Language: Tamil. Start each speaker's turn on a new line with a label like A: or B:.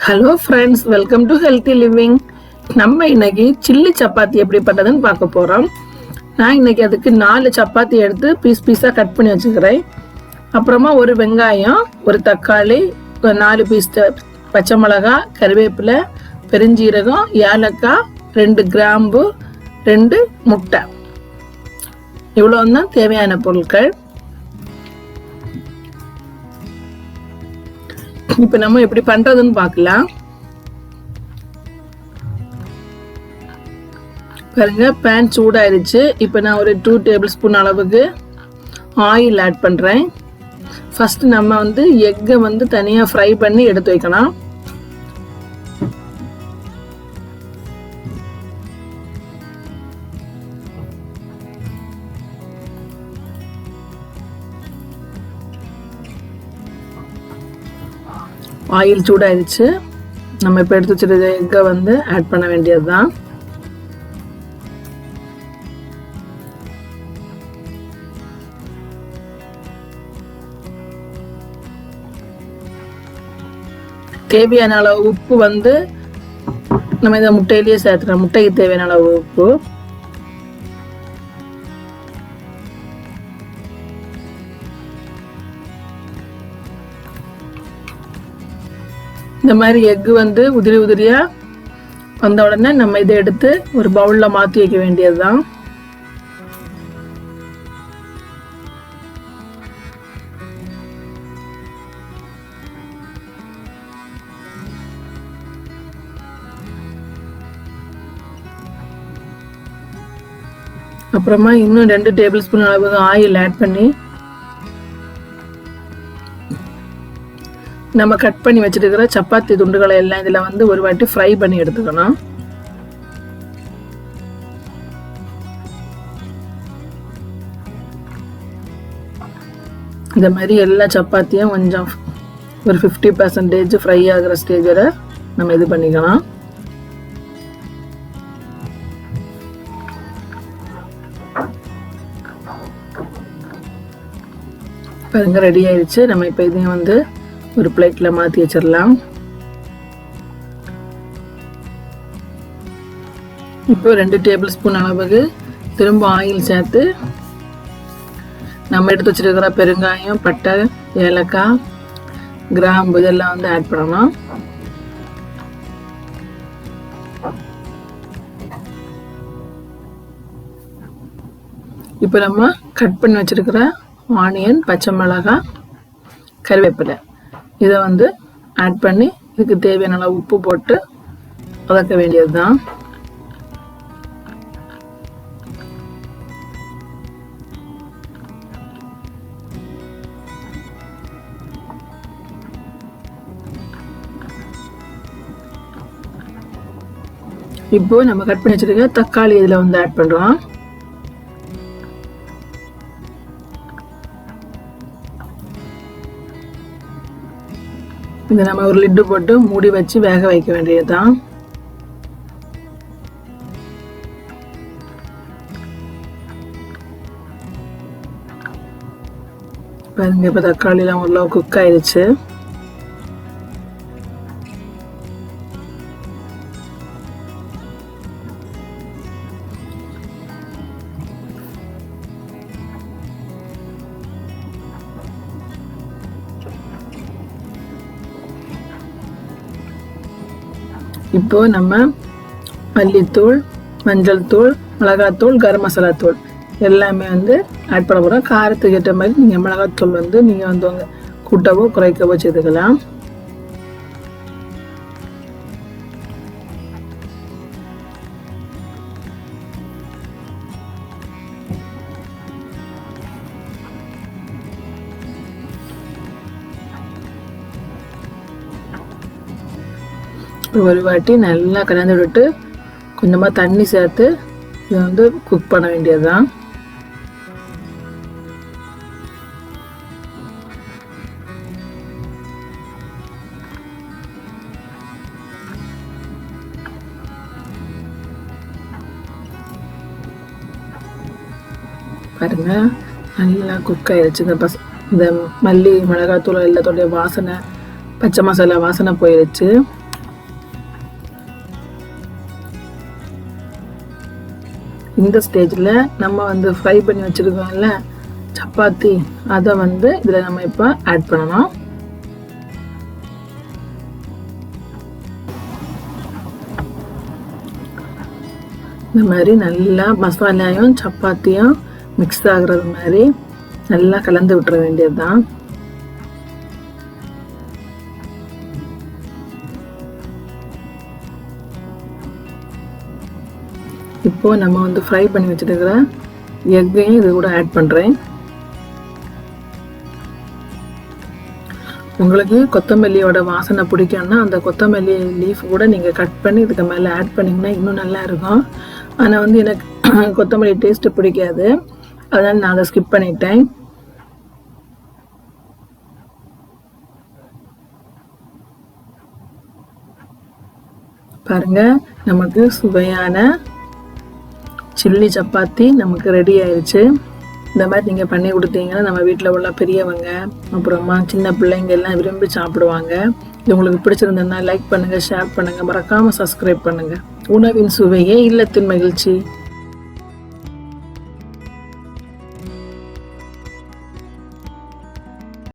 A: Hello friends, welcome to healthy living. நம்ம இன்னைக்கு சில்லி சப்பாத்தி எப்படி பண்ணுறதுன்னு பார்க்க போகிறோம். நான் இன்னைக்கு அதுக்கு 4 சப்பாத்தி எடுத்து பீஸாக கட் பண்ணி வச்சுக்கிறேன். அப்புறமா ஒரு வெங்காயம், ஒரு தக்காளி, 4 பீஸ் பச்சை மிளகாய், கறிவேப்பிலை, பெருஞ்சீரகம், ஏலக்காய், 2 கிராம்பு, 2 முட்டை. இவ்வளோ தான் தேவையான பொருட்கள். இப்ப நம்ம எப்படி பண்றதுன்னு பார்க்கலாம். பாருங்க, பேன் சூடாயிருச்சு. இப்ப நான் ஒரு 2 டேபிள் ஸ்பூன் அளவுக்கு ஆயில் ஆட் பண்றேன். ஃபர்ஸ்ட் நம்ம எக்கை தனியா ஃப்ரை பண்ணி எடுத்து வைக்கலாம். ஆயில் சூடாயிருச்சு. நம்ம இப்போ எடுத்து வச்சிருக்க எக்கை ஆட் பண்ண வேண்டியது தான். தேவையான அளவு உப்பு நம்ம இந்த முட்டையிலேயே சேர்த்துறோம். முட்டைக்கு தேவையான அளவு உப்பு. இந்த மாதிரி எக்கு உதிரி உதிரியா வந்த உடனே நம்ம இதை எடுத்து ஒரு பவுல்ல மாத்தி வைக்க வேண்டியதுதான். அப்புறமா இன்னும் 2 டேபிள் ஸ்பூன் அளவுக்கு ஆயில் ஆட் பண்ணி நம்ம கட் பண்ணி வச்சிருக்கிற சப்பாத்தி துண்டுகளை எல்லாம் இதுல ஒரு வாட்டி ஃப்ரை பண்ணி எடுத்துக்கணும். இந்த மாதிரி எல்லா சப்பாத்தியும் கொஞ்சம் ஒரு 50% ஃப்ரை ஆகிற ஸ்டேஜில் நம்ம இது பண்ணிக்கலாம். பாருங்க, ரெடி ஆயிடுச்சு. நம்ம இப்போ இதையும் ஒரு பிளேட்ல மாத்தி வச்சிடலாம். இப்போ 2 டேபிள் ஸ்பூன் அளவுக்கு திரும்ப ஆயில் சேர்த்து நம்ம எடுத்து வச்சிருக்கிற பெருங்காயம், பட்டை, ஏலக்காய், கிராம்பு இதெல்லாம் ஆட் பண்ணணும். இப்போ நம்ம கட் பண்ணி வச்சிருக்கிற ஆனியன், பச்சை மிளகாய், கறிவேப்பிலை இதை ஆட் பண்ணி இதுக்கு தேவையான அளவு உப்பு போட்டு வதக்க வேண்டியது தான். இப்போ நம்ம கட் பண்ணி வச்சிருக்க தக்காளி இதுல ஆட் பண்றோம். இதை நம்ம ஒரு லிட்டு போட்டு மூடி வச்சு வேக வைக்க வேண்டியதுதான். பாருங்க, இப்ப தக்காளி எல்லாம் ஓரளவு குக் ஆயிடுச்சு. இப்போ நம்ம மல்லித்தூள், மஞ்சள் தூள், மிளகாத்தூள், கரம் மசாலா தூள் எல்லாமே ஆட் பண்ண போகிறோம். காரத்துக்கு ஏற்ற மாதிரி நீங்கள் மிளகாத்தூள் நீங்கள் கூட்டவோ குறைக்கவோ செய்துக்கலாம். ஒரு வாட்டி நல்லா கலந்து விட்டு கொஞ்சமா தண்ணி சேர்த்து இதை குக் பண்ண வேண்டியதுதான். பாருங்க, நல்லா குக் ஆயிடுச்சு. இந்த மல்லி, மிளகாத்தூள் எல்லாத்தோடைய வாசனை, பச்சை மசாலா வாசனை போயிடுச்சு. இந்த ஸ்டேஜில் நம்ம வந்து ஃப்ரை பண்ணி வச்சுருக்கோம்ல சப்பாத்தி, அதை வந்து இதில் நம்ம இப்போ ஆட் பண்ணணும். இந்த மாதிரி நல்லா மசாலாயும் சப்பாத்தியும் மிக்ஸ் ஆகுறது மாதிரி நல்லா கலந்து விட்டுற வேண்டியது தான். இப்போ நம்ம வந்து ஃப்ரை பண்ணி வச்சுருக்கிற எக்கையும் இது கூட ஆட் பண்ணுறேன். உங்களுக்கு கொத்தமல்லியோட வாசனை பிடிக்கும்னா அந்த கொத்தமல்லி லீஃப் கூட நீங்கள் கட் பண்ணி இதுக்கு மேலே ஆட் பண்ணிங்கன்னா இன்னும் நல்லா இருக்கும். ஆனால் வந்து எனக்கு கொத்தமல்லி டேஸ்ட்டு பிடிக்காது, அதனால் நான் அதை ஸ்கிப் பண்ணிட்டேன். பாருங்க, நமக்கு சுவையான சில்லி சப்பாத்தி நமக்கு ரெடி ஆயிடுச்சு. இந்த மாதிரி நீங்கள் பண்ணி கொடுத்தீங்கன்னா நம்ம வீட்டில் உள்ள பெரியவங்க அப்புறமா சின்ன பிள்ளைங்க எல்லாம் விரும்பி சாப்பிடுவாங்க. இது உங்களுக்கு பிடிச்சிருந்ததுன்னா லைக் பண்ணுங்கள், ஷேர் பண்ணுங்கள், மறக்காமல் சப்ஸ்கிரைப் பண்ணுங்கள். உணவின் சுவையே இல்லத்தின் மகிழ்ச்சி.